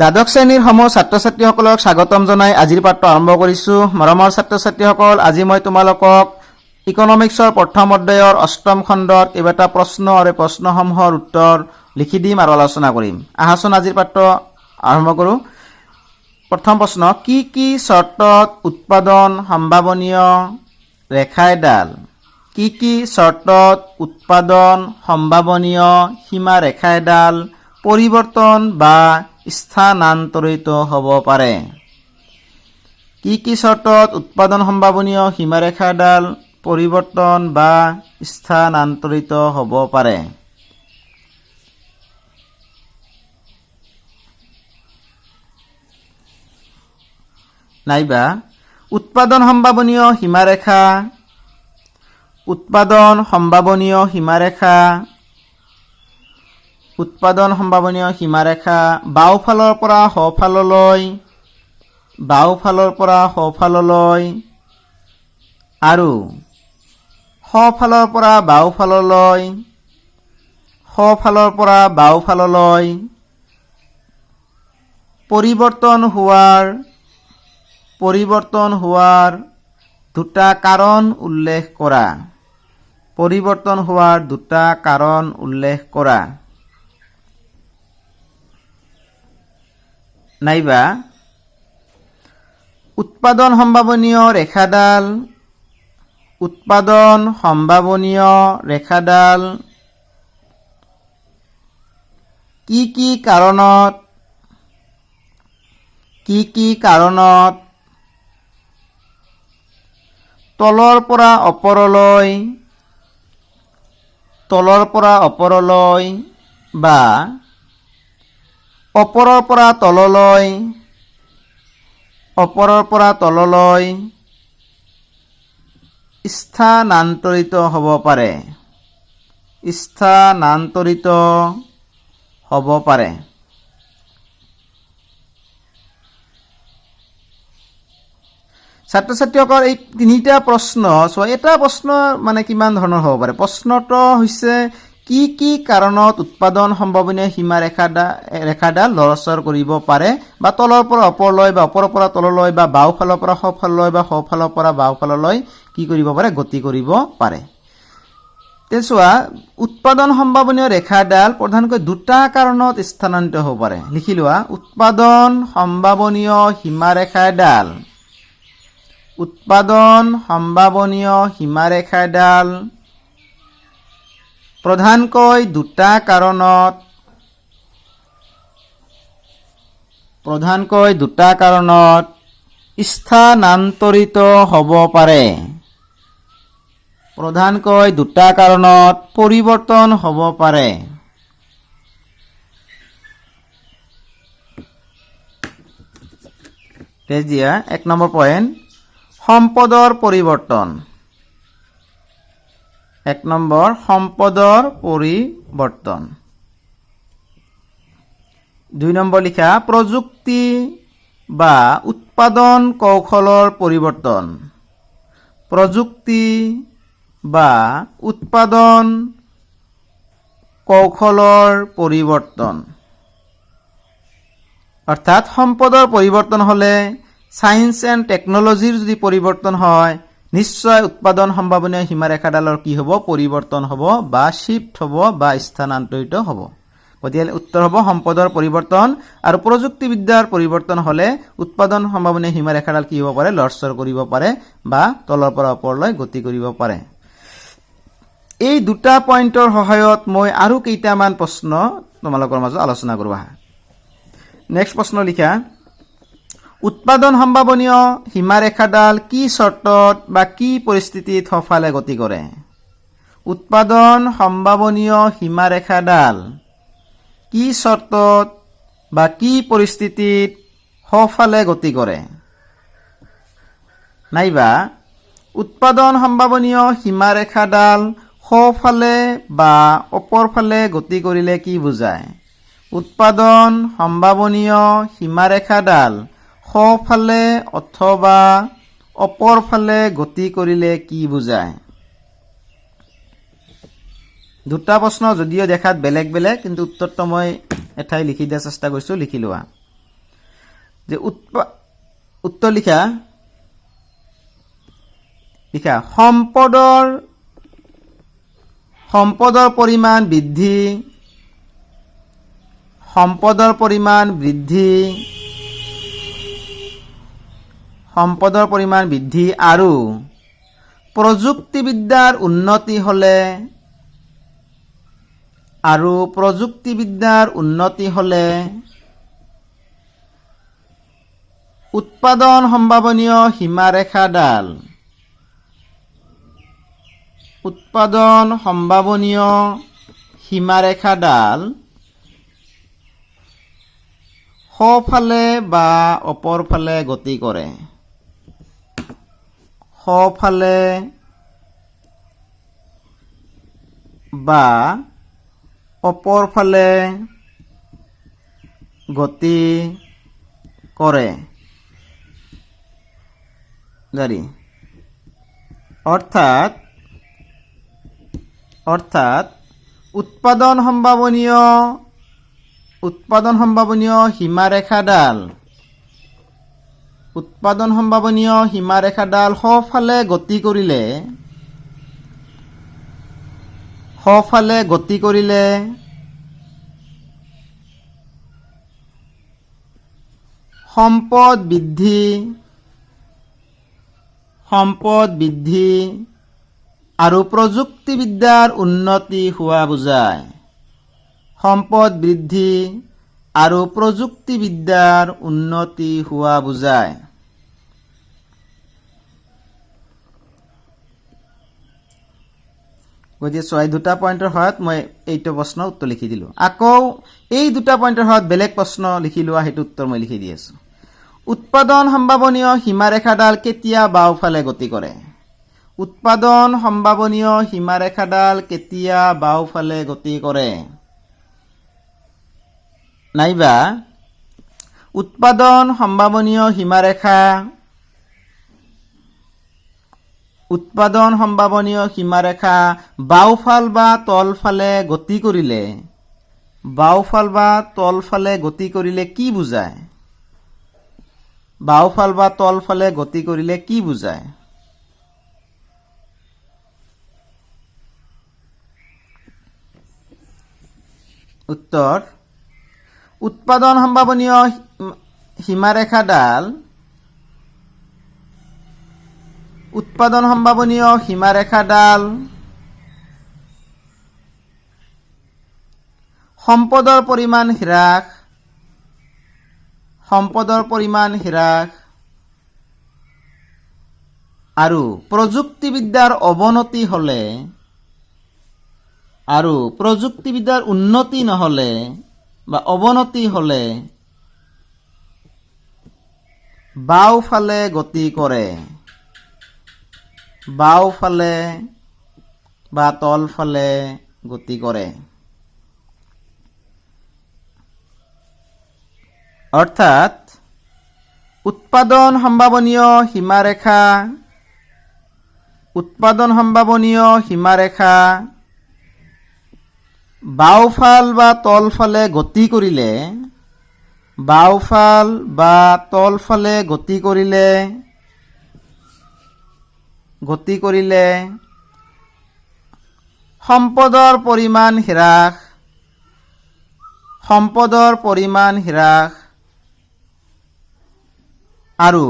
দ্বাদশ শ্ৰেণীৰ সমূহ ছাত্ৰ ছাত্ৰীসকলক স্বাগতম জনাই আজিৰ পাঠটো আৰম্ভ কৰিছোঁ। মৰমৰ ছাত্ৰ ছাত্ৰীসকল, আজি মই তোমালোকক ইকনমিক্সৰ প্ৰথম অধ্যায়ৰ অষ্টম খণ্ডৰ কেইবাটা প্ৰশ্ন আৰু প্ৰশ্নসমূহৰ উত্তৰ লিখি দিম আৰু আলোচনা কৰিম। আহাচোন আজিৰ পাঠটো আৰম্ভ কৰোঁ। প্ৰথম প্ৰশ্ন, কি কি চৰ্তত উৎপাদন সম্ভাৱনীয় ৰেখা এডাল কি কি চৰ্তত উৎপাদন সম্ভাৱনীয় সীমা ৰেখা এডাল পৰিৱৰ্তন বা স্থানান্তৰিত হ'ব পাৰে? কি কি চৰ্তত উৎপাদন সম্ভাৱনীয় সীমাৰেখা এডাল পৰিৱৰ্তন বা স্থানান্তৰিত হ'ব পাৰে? নাইবা উৎপাদন সম্ভাৱনীয় সীমাৰেখা উৎপাদন সম্ভাৱনীয় সীমাৰেখা উৎপাদন সম্ভাৱনীয় সীমাৰেখা বাওঁফালৰ পৰা সোঁফাললৈ আৰু সোঁফালৰ পৰা বাওঁফাললৈ পৰিৱৰ্তন হোৱাৰ দুটা কাৰণ উল্লেখ কৰা। পৰিৱৰ্তন হোৱাৰ দুটা কাৰণ উল্লেখ কৰা। নাইবা উৎপাদন সম্ভাৱনীয় ৰেখাডাল কি কি কাৰণত তলৰ পৰা ওপৰলৈ বা ওপৰৰ পৰা তললৈ স্থানান্তৰিত হ'ব পাৰে। ছাত্ৰ ছাত্ৰীসকল, এই তিনিটা প্ৰশ্ন এটা প্ৰশ্ন মানে কিমান ধৰণৰ হ'ব পাৰে? প্ৰশ্নটো হৈছে কি কি কাৰণত উৎপাদন সম্ভাৱনীয় সীমা ৰেখাডাল লৰচৰ কৰিব পাৰে, বা তলৰ পৰা ওপৰলৈ বা ওপৰৰ পৰা তললৈ বা বাওঁফালৰ পৰা সোঁফাললৈ বা সোঁফালৰ পৰা বাওঁফাললৈ কি কৰিব পাৰে? গতি কৰিব পাৰে। চোৱা, উৎপাদন সম্ভাৱনীয় ৰেখাডাল প্ৰধানকৈ দুটা কাৰণত স্থানান্তৰিত হ'ব পাৰে। লিখি লোৱা, উৎপাদন সম্ভাৱনীয় সীমাৰেখা এডাল প্ৰধানকৈ দুটা কাৰণত স্থানান্তৰিত হ'ব পাৰে। প্ৰধানকৈ দুটা কাৰণত পৰিৱৰ্তন হ'ব পাৰে। দিয়া 1 নম্বৰ পইণ্ট, সম্পদৰ পৰিৱৰ্তন। 1 নম্বৰ, সম্পদৰ পৰিৱৰ্তন। 2 নম্বৰ লিখা, প্ৰযুক্তি বা উৎপাদন কৌশলৰ পৰিৱৰ্তন। প্ৰযুক্তি বা উৎপাদন কৌশলৰ পৰিৱৰ্তন। অৰ্থাৎ সম্পদৰ পৰিৱৰ্তন হ'লে সায়েন্স এণ্ড টেকনলজিৰ যদি পৰিৱৰ্তন হয়, নিশ্চয় উৎপাদন সম্ভাৱনীয় সীমাৰেখাডালৰ কি হ'ব? পৰিৱৰ্তন হ'ব বা শিফ্ট হ'ব বা স্থানান্তৰিত হ'ব। গতিকে উত্তৰ হ'ব সম্পদৰ পৰিৱৰ্তন। আৰু প্ৰযুক্তিবিদ্যাৰ পৰিৱৰ্তন হ'লে উৎপাদন সম্ভাৱনীয় সীমাৰেখাডাল কি হ'ব পাৰে? লৰচৰ কৰিব পাৰে বা তলৰ পৰা ওপৰলৈ গতি কৰিব পাৰে। এই দুটা পইণ্টৰ সহায়ত মই আৰু কেইটামান প্ৰশ্ন তোমালোকৰ মাজত আলোচনা কৰোঁ। নেক্সট প্ৰশ্ন লিখা, উৎপাদন সম্ভাৱনীয় সীমাৰেখাডাল কি চৰ্তত বা কি পৰিস্থিতিত সোঁফালে গতি কৰে? উৎপাদন সম্ভাৱনীয় সীমাৰেখাডাল কি চৰ্তত বা কি পৰিস্থিতিত সোঁফালে গতি কৰে? নাইবা উৎপাদন সম্ভাৱনীয় সীমাৰেখাডাল সোঁফালে বা ওপৰফালে গতি কৰিলে কি বুজায়? উৎপাদন সম্ভাৱনীয় সীমাৰেখাডাল সোঁফালে অথবা ওপৰফালে গতি কৰিলে কি বুজায়? দুটা প্ৰশ্ন যদিও দেখাত বেলেগ বেলেগ, কিন্তু উত্তৰটো মই এঠাই লিখি দিয়াৰ চেষ্টা কৰিছোঁ, লিখি লোৱা। যে উত্তৰ লিখা সম্পদৰ পৰিমাণ বৃদ্ধি আৰু প্ৰযুক্তিবিদ্যাৰ উন্নতি হ'লে উৎপাদন সম্ভাৱনীয় সীমাৰেখাডাল সোঁফালে বা অপৰফালে গতি কৰে। সোঁফালে বা অপৰফালে গতি কৰে। অৰ্থাৎ উৎপাদন সম্ভাৱনীয় সীমাৰেখাডাল সোঁফালে গতি কৰিলে সম্পদ বৃদ্ধি আৰু প্ৰযুক্তিবিদ্যাৰ উন্নতি হোৱা বুজায়। গতিকে 2টা পইণ্টৰ সহায়ত মই এইটো প্ৰশ্নৰ উত্তৰ লিখি দিলোঁ। আকৌ এই 2টা পইণ্টৰ সহায়ত বেলেগ প্ৰশ্ন লিখি লোৱা, সেইটো উত্তৰ মই লিখি দি আছোঁ। উৎপাদন সম্ভাৱনীয় সীমাৰেখাডাল কেতিয়া বাওঁফালে গতি কৰে? নাইবা উৎপাদন সম্ভাৱনীয় সীমাৰেখা বাওঁফাল বা তলফালে গতি কৰিলে কি বুজায়? উত্তৰ: উৎপাদন সম্ভাৱনীয় সীমাৰেখাডাল সম্পদৰ পৰিমাণ হ্ৰাস আৰু প্ৰযুক্তিবিদ্যাৰ উন্নতি নহ'লে বা অৱনতি হ'লে বাওঁফালে গতি কৰে। বাওঁফালে বা তলফালে গতি কৰে। অৰ্থাৎ উৎপাদন সম্ভাৱনীয় সীমাৰেখা বাওঁফাল বা তলফালে গতি কৰিলে সম্পদৰ পৰিমাণ হ্ৰাস আৰু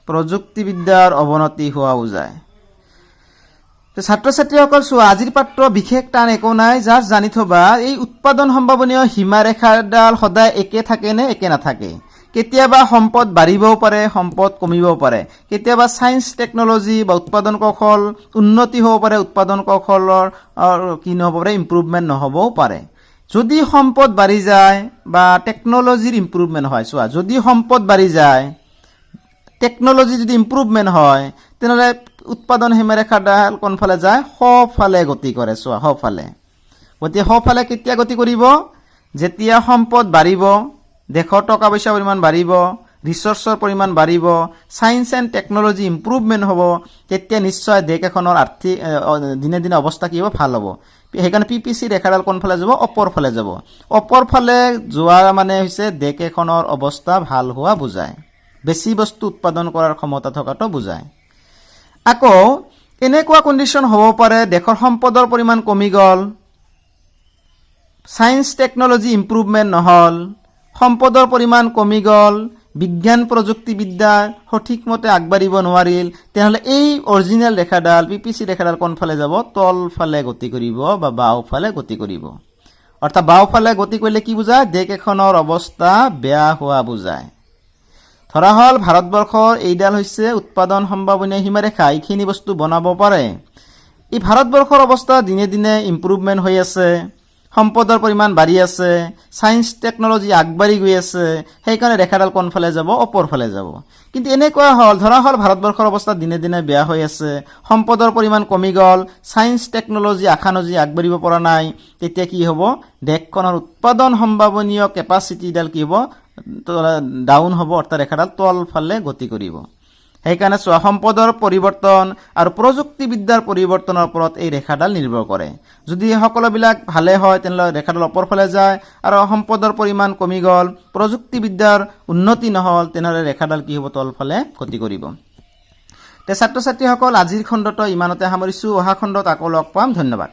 প্ৰযুক্তিবিদ্যাৰ অৱনতি হোৱা বুজায়। ছাত্ৰ-ছাত্ৰীসকল চোৱা, আজিৰ পাত্ৰ বিশেষ টান একো নাই, জাষ্ট জানি থবা এই উৎপাদন সম্ভাৱনীয় সীমাৰেখাডাল সদায় একে থাকে নে একে নাথাকে। কেতিয়াবা সম্পদ বাঢ়িবও পাৰে, সম্পদ কমিবও পাৰে। কেতিয়াবা ছায়েন্স টেকনলজি বা উৎপাদন কৌশল উন্নতি হ'ব পাৰে, উৎপাদন কৌশলৰ কি নহ'ব পাৰে, ইম্প্ৰুভমেণ্ট নহ'বও পাৰে। যদি সম্পদ বাঢ়ি যায় বা টেকনলজিৰ ইম্প্ৰুভমেণ্ট হয়, চোৱা যদি সম্পদ বাঢ়ি যায়, টেকনলজি যদি ইম্প্ৰুভমেণ্ট হয়, তেনেহ'লে উৎপাদন সীমাৰেখাডাল কোনফালে যায়? সোঁফালে গতি কৰে। চোৱা সোঁফালে। গতিকে সোঁফালে কেতিয়া গতি কৰিব? যেতিয়া সম্পদ বাঢ়িব, দেশৰ টকা পইচা পৰিমাণ বাঢ়িব, ৰিচৰ্চৰ পৰিমাণ বাঢ়িব, ছায়েন্স এণ্ড টেকনলজি ইম্প্ৰুভমেণ্ট হ'ব, তেতিয়া নিশ্চয় দেশ এখনৰ আৰ্থিক দিনে দিনে অৱস্থা কি হ'ব, ভাল হ'ব। সেইকাৰণে PPC ৰেখাডাল কোনফালে যাব, অপৰ ফালে যাব। অপৰ ফালে যোৱা মানে হৈছে দেশ এখনৰ অৱস্থা ভাল হোৱা বুজায়, বেছি বস্তু উৎপাদন কৰাৰ ক্ষমতা থকাটো বুজায়। আকৌ এনেকুৱা কণ্ডিশ্যন হ'ব পাৰে দেশৰ সম্পদৰ পৰিমাণ কমি গ'ল, ছায়েন্স টেকনলজি ইম্প্ৰুভমেণ্ট নহ'ল, সম্পদৰ পৰিমাণ কমি গ'ল, বিজ্ঞান প্ৰযুক্তিবিদ্যা সঠিকমতে আগবাঢ়িব নোৱাৰিল, তেনেহ'লে এই অৰিজিনেল ৰেখাডাল PPC ৰেখাডাল কোনফালে যাব, তলফালে গতি কৰিব বা বাওঁফালে গতি কৰিব। অৰ্থাৎ বাওঁফালে গতি কৰিলে কি বুজায়, দেশ এখনৰ অৱস্থা বেয়া হোৱা বুজায়। ধৰা হ'ল ভাৰতবৰ্ষৰ এইডাল হৈছে উৎপাদন সম্ভাৱনীয় সীমাৰেখা, এইখিনি বস্তু বনাব পাৰে। এই ভাৰতবৰ্ষৰ অৱস্থা দিনে দিনে ইম্প্ৰুভমেণ্ট হৈ আছে, সম্পদৰ পৰিমাণ বাঢ়ি আছে, ছায়েন্স টেকনলজি আগবাঢ়ি গৈ আছে, সেইকাৰণে ৰেখাডাল কোনফালে যাব, অপৰ ফালে যাব। কিন্তু এনেকুৱা হ'ল, ধৰা হ'ল ভাৰতবৰ্ষৰ অৱস্থা দিনে দিনে বেয়া হৈ আছে, সম্পদৰ পৰিমাণ কমি গ'ল, ছায়েন্স টেকনলজি আশানুযায়ী আগবাঢ়িব পৰা নাই, তেতিয়া কি হ'ব, দেশখনৰ উৎপাদন সম্ভাৱনীয় কেপাচিটিডাল কি হ'ব, ডাউন হ'ব, অৰ্থাৎ ৰেখাডাল তলফালে গতি কৰিব। সেইকাৰণে চোৱা, সম্পদৰ পৰিৱৰ্তন আৰু প্ৰযুক্তিবিদ্যাৰ পৰিৱৰ্তনৰ ওপৰত এই ৰেখাডাল নিৰ্ভৰ কৰে। যদি সকলোবিলাক ভালে হয় তেনেহ'লে ৰেখাডাল ওপৰ ফালে যায়, আৰু সম্পদৰ পৰিমাণ কমি গ'ল, প্ৰযুক্তিবিদ্যাৰ উন্নতি নহ'ল, তেনেহ'লে ৰেখাডাল কি হ'ব, তলফালে গতি কৰিব। তে ছাত্ৰ ছাত্ৰীসকল, আজিৰ খণ্ডটো ইমানতে সামৰিছোঁ। অহা খণ্ডত আকৌ লগ পাম। ধন্যবাদ।